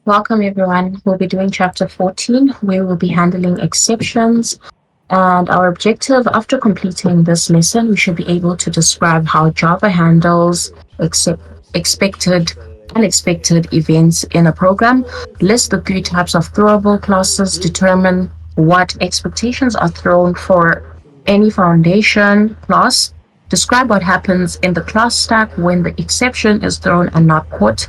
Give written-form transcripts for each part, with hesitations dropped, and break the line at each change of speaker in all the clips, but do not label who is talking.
Welcome everyone. We'll be doing chapter 14 where we'll be handling exceptions. And our objective after completing this lesson, we should be able to describe how Java handles accept, expected, unexpected events in a program, list the three types of throwable classes, determine what expectations are thrown for any foundation class, describe what happens in the class stack when the exception is thrown and not caught,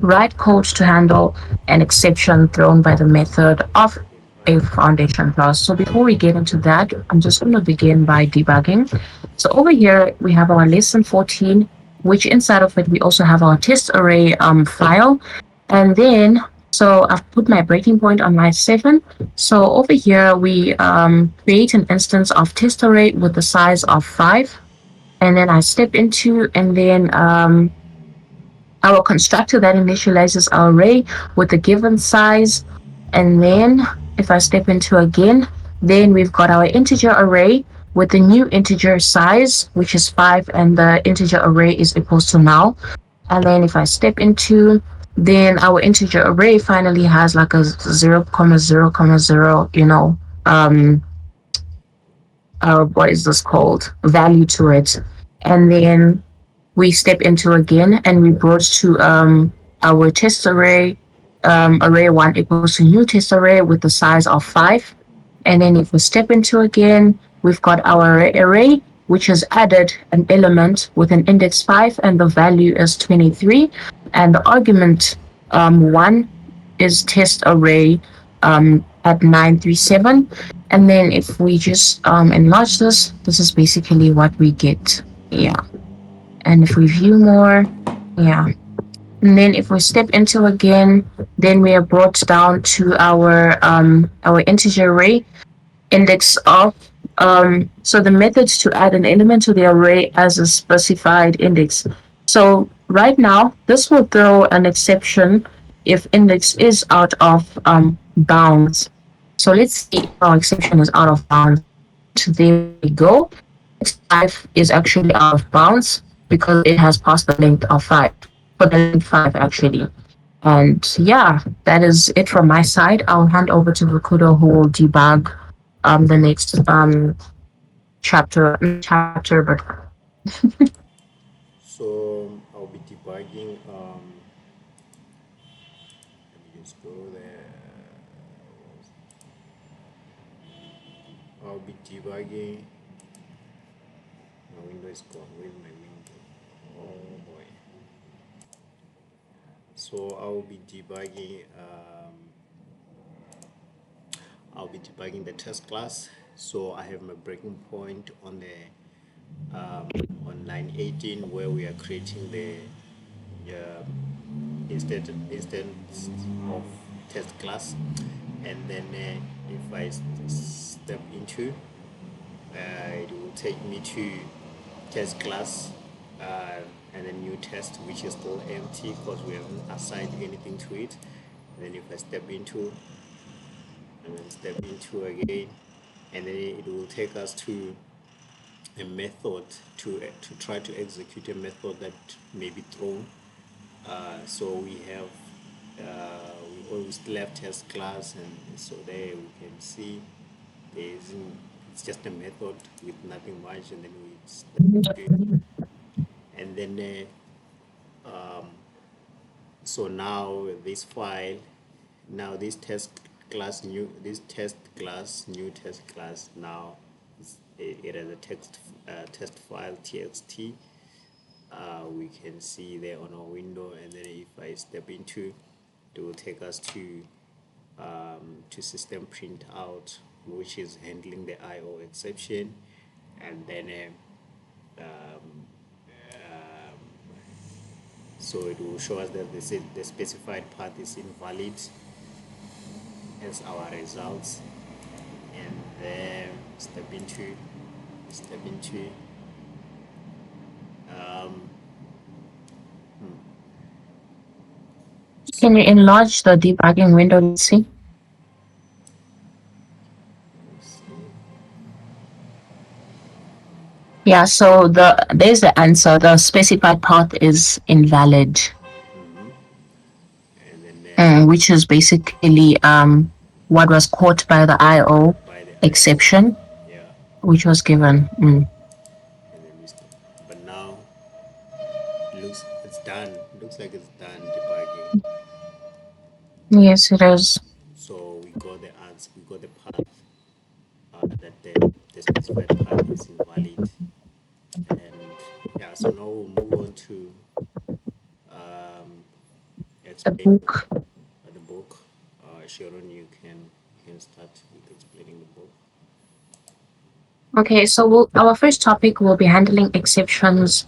write code to handle an exception thrown by the method of a foundation class. So before we get into that, I'm just going to begin by debugging. So over here, we have our lesson 14, which inside of it, we also have our test array file. And then, so I've put my breaking point on line 7. So over here, we create an instance of test array with the size of 5. And then I step into, and then our constructor that initializes our array with the given size. And then if I step into again, then we've got our integer array with the new integer size, which is 5, and the integer array is equals to null. And then if I step into, then our integer array finally has like a 0, 0, 0, what is this called? Value to it. And then we step into again and we brought to our test array, array 1 equals to new test array with the size of 5. And then if we step into again, we've got our array, which has added an element with an index 5 and the value is 23. And the argument 1 is test array at 937. And then if we just enlarge this, this is basically what we get. Yeah. And if we view more, yeah. And then if we step into again, then we are brought down to our integer array index of so the methods to add an element to the array as a specified index. So right now, this will throw an exception if index is out of bounds. So let's see if our exception is out of bounds. There we go. 5 is actually out of bounds because it has passed the length of 5, for the length 5 actually. And yeah, that is it from my side. I'll hand over to Rakudo who will debug the next chapter, but
So I'll be debugging. Let me just go there. I'll be debugging. My window is gone. Where's my window? Oh boy. So I'll be debugging. I'll be debugging the test class. So I have my breaking point on the on line 18 where we are creating the instance of test class, and then if I step into it will take me to test class and a new test which is still empty because we haven't assigned anything to it. And then if I step into and then step into again, and then it will take us to a method to try to execute a method that may be thrown. So we have we always left test class, and so there we can see it's just a method with nothing much, and then we step into it. And then so now this file, now this test class new test class now it has a test file txt. We can see there on our window, and then if I step into, it will take us to system printout, which is handling the IO exception. And then so it will show us that the specified path is invalid as our results. And then step into
can you enlarge the debugging window? Let's see. Yeah, so there's the answer. The specified path is invalid.
and then
which is basically what was caught by the IO
by the IO.
exception,
Yeah,
which was given.
and then we stop. But now looks it's done. Looks like it's done debugging.
Yes, it is.
So we got the answer. We got the path that the specified path is invalid. And yeah, so now we'll move on to
The
explaining
book.
the book. Sharon, you can start with explaining the book.
Okay, so our first topic will be handling exceptions,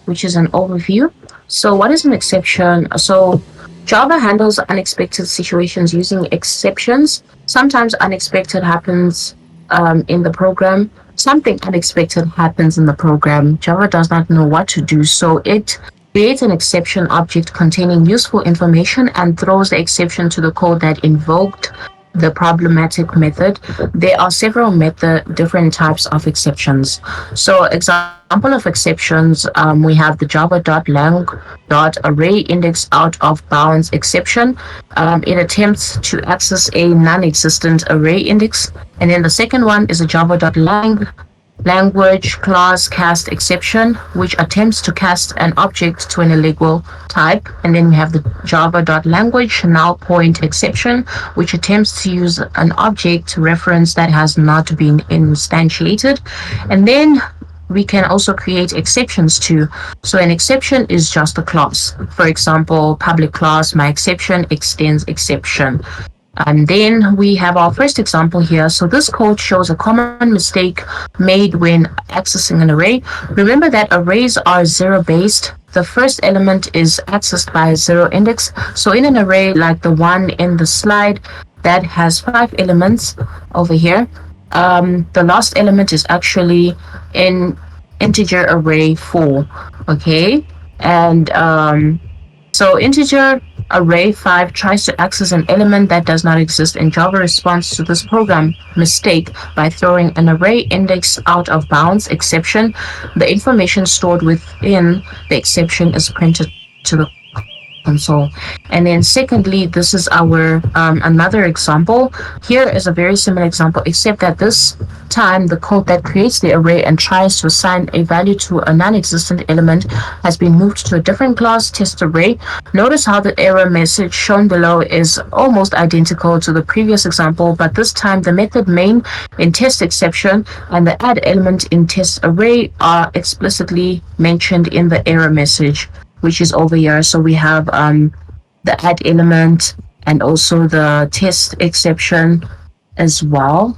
which is an overview. So, what is an exception? So, Java handles unexpected situations using exceptions. Sometimes unexpected happens in the program. Something unexpected happens in the program. Java does not know what to do, so it creates an exception object containing useful information and throws the exception to the code that invoked the problematic method. There are several different types of exceptions. So, example of exceptions, we have the java.lang.array index out of bounds exception. It attempts to access a non-existent array index. And then the second one is a java.lang language class cast exception, which attempts to cast an object to an illegal type. And then we have the java.language null point exception, which attempts to use an object reference that has not been instantiated. And then we can also create exceptions too. So an exception is just a class. For example, public class, my exception extends exception. And then we have our first example here. So this code shows a common mistake made when accessing an array. Remember that arrays are zero based. The first element is accessed by a zero index. So in an array like the one in the slide that has 5 elements over here, the last element is actually in integer array 4. Okay. And so integer array 5 tries to access an element that does not exist, and Java responds to this program mistake by throwing an array index out of bounds exception. The information stored within the exception is printed to the console. And then secondly, this is our another example. Here is a very similar example, except that this time the code that creates the array and tries to assign a value to a non-existent element has been moved to a different class test array. Notice how the error message shown below is almost identical to the previous example, but this time the method main in test exception and the add element in test array are explicitly mentioned in the error message, which is over here. So we have the add element and also the test exception as well,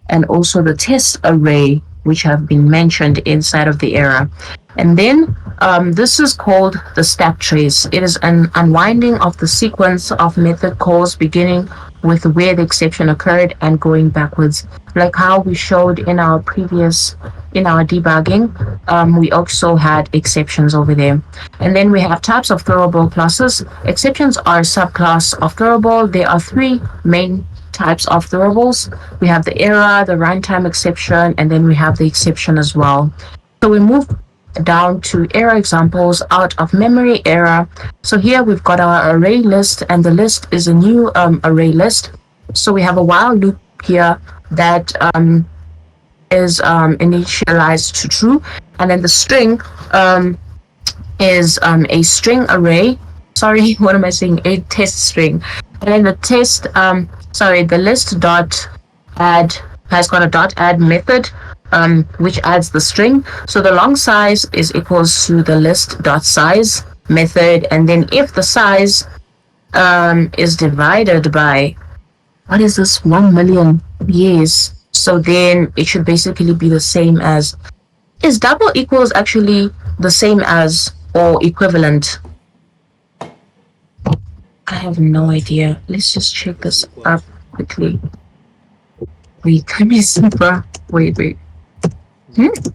and also the test array, which have been mentioned inside of the error. And then this is called the stack trace. It is an unwinding of the sequence of method calls beginning with where the exception occurred and going backwards, like how we showed in our debugging. We also had exceptions over there. And then we have types of throwable classes. Exceptions are a subclass of throwable. There are three main types of throwables. We have the error, the runtime exception, and then we have the exception as well. So we move down to error examples out of memory error. So here we've got our array list, and the list is a new array list. So we have a while loop here that is initialized to true, and then the string is a string array. Sorry, what am I saying? A test string. And then the list dot add has got a dot add method, which adds the string. So the long size is equals to the list dot size method, and then if the size is divided by, what is this, 1 million years, so then it should basically be the same as, is double equals actually the same as or equivalent? I have no idea. Let's just check
Is
this
equal
up
to.
quickly. Wait, let me see. Wait. Hmm?
So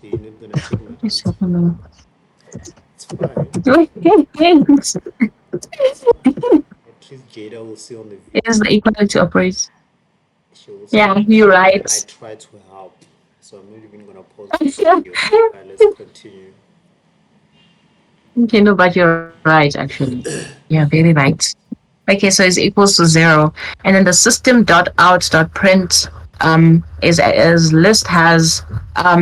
you're not gonna take my
What is
answer.
happening?
It's fine.
Wait.
At least Jada will see on the
Is
video.
the equality operates?
She will see
Yeah,
on the
you're
video that I
right.
try to help. So I'm not even gonna pause the video. Alright, let's continue.
Okay, no, but you're right, actually. Yeah, very right. Okay, so it's equals to zero. And then the system dot out dot print is list has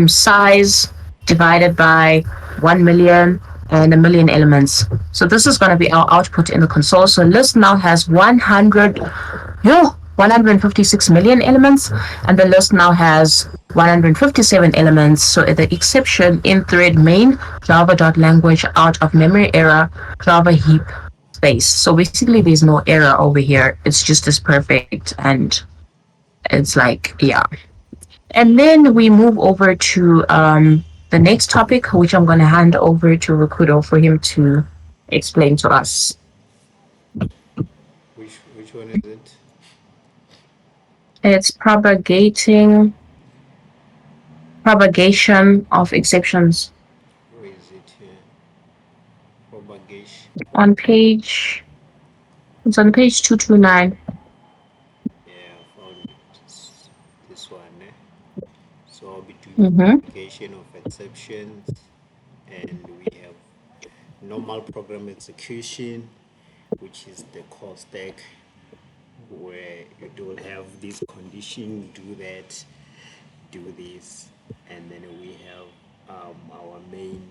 size divided by 1 million and a million elements. So this is going to be our output in the console. So list now has 156 million elements, and the list now has 157 elements. So the exception in thread main java.language out of memory error java heap space. So basically, there's no error over here. It's just as perfect, and it's like, yeah. And then we move over to the next topic, which I'm going to hand over to Rakudo for him to explain to us.
Which one is it?
It's propagation of exceptions
Where is it here? Propagation.
on page. It's on page 229.
Yeah, I found it. This one. So I'll be doing
Mm-hmm.
propagation of exceptions, and we have normal program execution, which is the call stack, where you don't have this condition, do that, do this, and then we have our main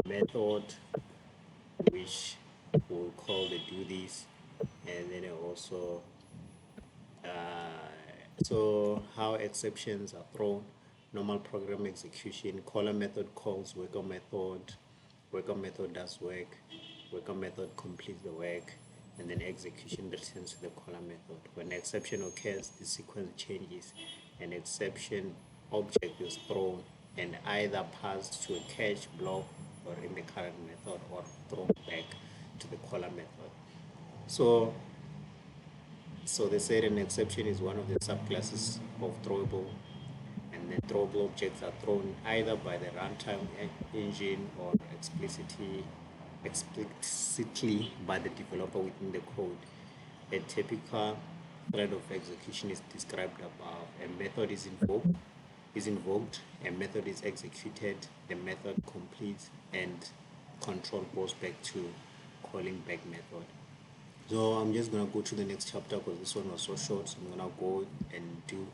method, which we'll call the do this, and then also so how exceptions are thrown: normal program execution, caller method calls worker method does worker method completes the work, and then execution returns to the caller method. When exception occurs, the sequence changes. An exception object is thrown and either passed to a cache block or in the current method or thrown back to the caller method. So so they said an exception is one of the subclasses of throwable, and the throwable objects are thrown either by the runtime engine or explicitly by the developer within the code. A typical thread of execution is described above. A method is invoked, a method is executed, the method completes, and control goes back to calling back method. So I'm just gonna go to the next chapter because this one was so short. So I'm gonna go and do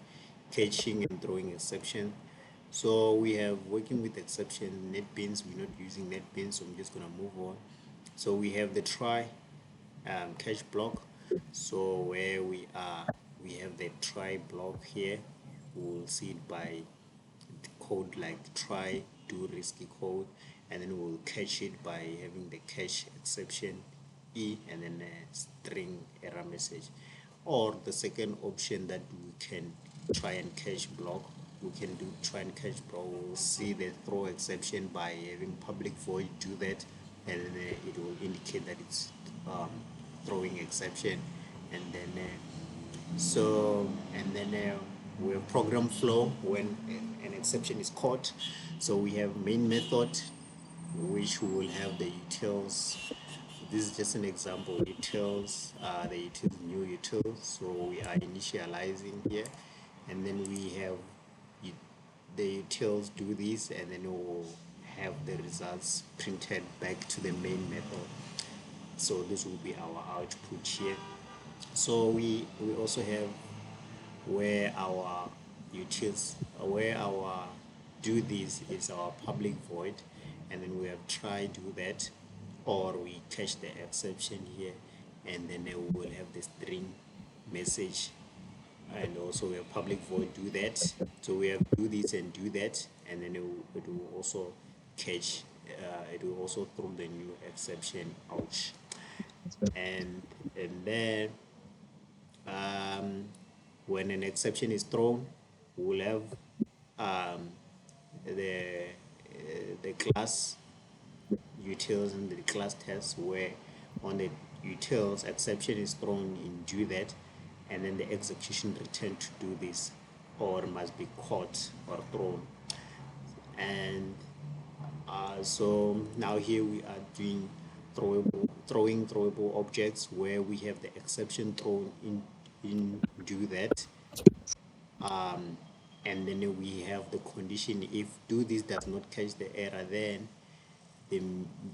catching and throwing exception. So we have working with exception NetBeans. We're not using NetBeans, so I'm just gonna move on. So we have the try catch block. So where we have the try block here. We'll see it by code like try do risky code, and then we'll catch it by having the catch exception e and then a string error message. Or the second option that we can try and catch block, we can do try and catch block. We'll see the throw exception by having public void do that, and then it will indicate that it's throwing exception. And then we have program flow when an exception is caught. So we have main method, which will have the utils. This is just an example. Utils, the utils, new utils. So we are initializing here, and then we have the utils do this, and then we'll have the results printed back to the main method. So this will be our output here. So we also have where our utils where our do this is our public void, and then we have try do that, or we catch the exception here, and then we will have the string message, and also we have public void do that. So we have do this and do that, and then it will also catch it will also throw the new exception ouch. And then when an exception is thrown, we'll have the the class utils and the class test, where on the utils exception is thrown in do that, and then the execution return to do this, or must be caught or thrown. And so now here we are doing throwing throwable objects, where we have the exception thrown in do that, and then we have the condition: if do this does not catch the error, then the,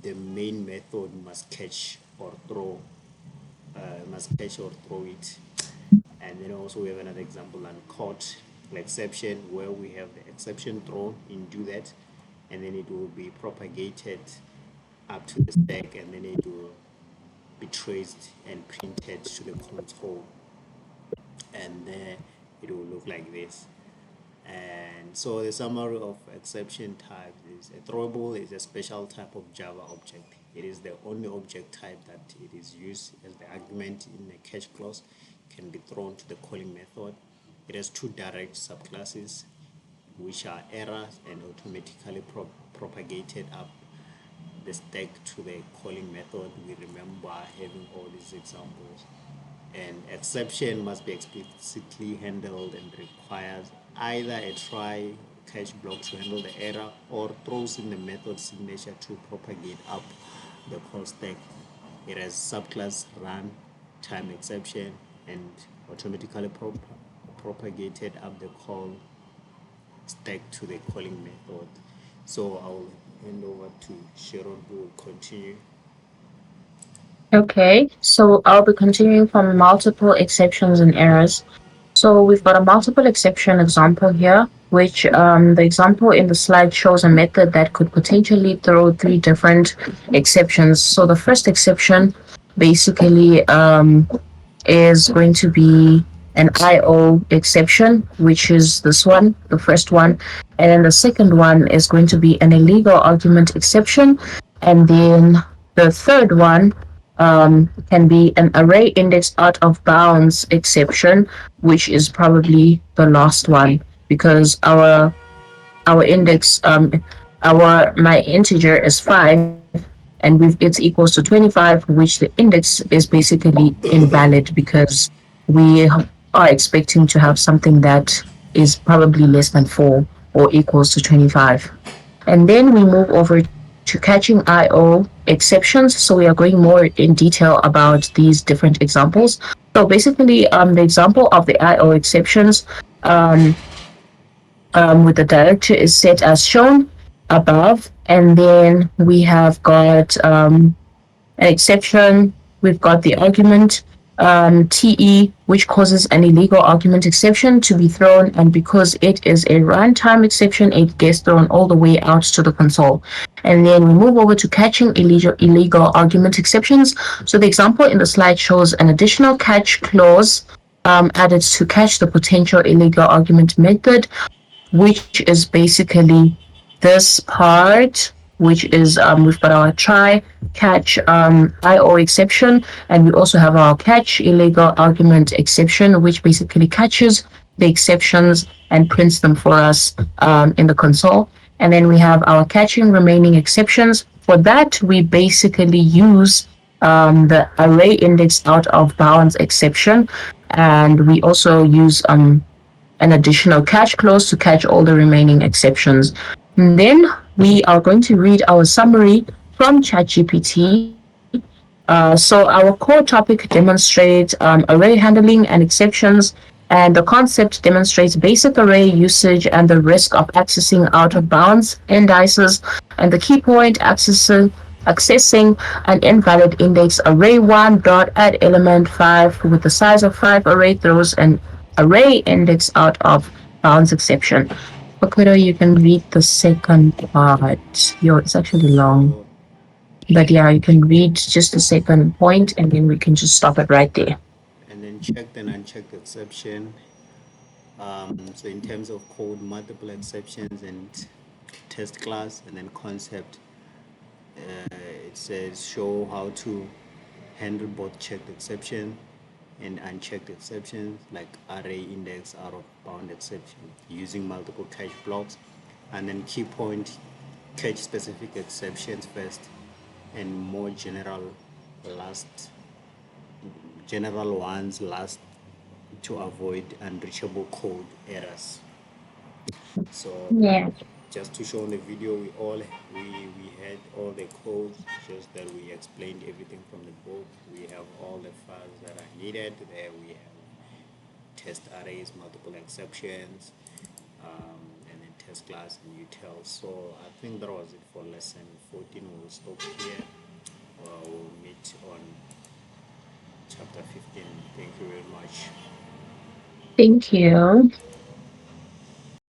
the main method must catch or throw, must catch or throw it. And then also we have another example on caught exception, where we have the exception thrown into that, and then it will be propagated up to the stack, and then it will be traced and printed to the console, and then it will look like this. And so the summary of exception type is a throwable is a special type of Java object. It is the only object type that it is used as the argument in a catch clause, can be thrown to the calling method. It has two direct subclasses, which are errors and automatically propagated up the stack to the calling method. We remember having all these examples. And exception must be explicitly handled and requires either a try catch block to handle the error, or throws in the method signature to propagate up the call stack. It has subclass run time exception and automatically propagated up the call stack to the calling method. So I'll hand over to Sharon, who will continue.
Okay, so I'll be continuing from multiple exceptions and errors. So we've got a multiple exception example here, which the example in the slide shows a method that could potentially throw three different exceptions. So the first exception basically is going to be an IO exception, which is this one, the first one. And then the second one is going to be an illegal argument exception. And then the third one can be an array index out of bounds exception, which is probably the last one because our index our my integer is 5 and it's equals to 25, which the index is basically invalid because we are expecting to have something that is probably less than 4 or equals to 25. And then we move over to catching IO exceptions. So we are going more in detail about these different examples. So basically, the example of the IO exceptions um, with the director is set as shown above. And then we have got an exception. We've got the argument TE, which causes an illegal argument exception to be thrown. And because it is a runtime exception, it gets thrown all the way out to the console. And then we move over to catching illegal argument exceptions. So the example in the slide shows an additional catch clause added to catch the potential illegal argument method, which is basically this part, which is we've got our try catch IO exception, and we also have our catch illegal argument exception, which basically catches the exceptions and prints them for us in the console. And then we have our catching remaining exceptions. For that, we basically use the array index out of bounds exception, and we also use an additional catch clause to catch all the remaining exceptions. And then we are going to read our summary from ChatGPT. So our core topic demonstrates array handling and exceptions, and the concept demonstrates basic array usage and the risk of accessing out of bounds indices. And the key point accessing an invalid index array 1 dot add element 5 with the size of 5 array throws an array index out of bounds exception. Okudo, you can read the second part. Yo, it's actually long.
So,
But yeah, you can read just the second point and then we can just stop it right there.
and then checked and unchecked exception. So in terms of code, multiple exceptions and test class, and then concept, it says show how to handle both checked exception and unchecked exceptions, like array index out of bound exception using multiple catch blocks. And then key point, catch specific exceptions first and more last general ones last, to avoid unreachable code errors. So
Yeah.
just to show in the video, we had all the codes, just that we explained everything from the book. We have all the files that are needed. There we have test arrays, multiple exceptions, and then test class and you tell. So I think that was it for lesson 14. We'll stop here. We'll meet on chapter 15. Thank you very much.
Thank you.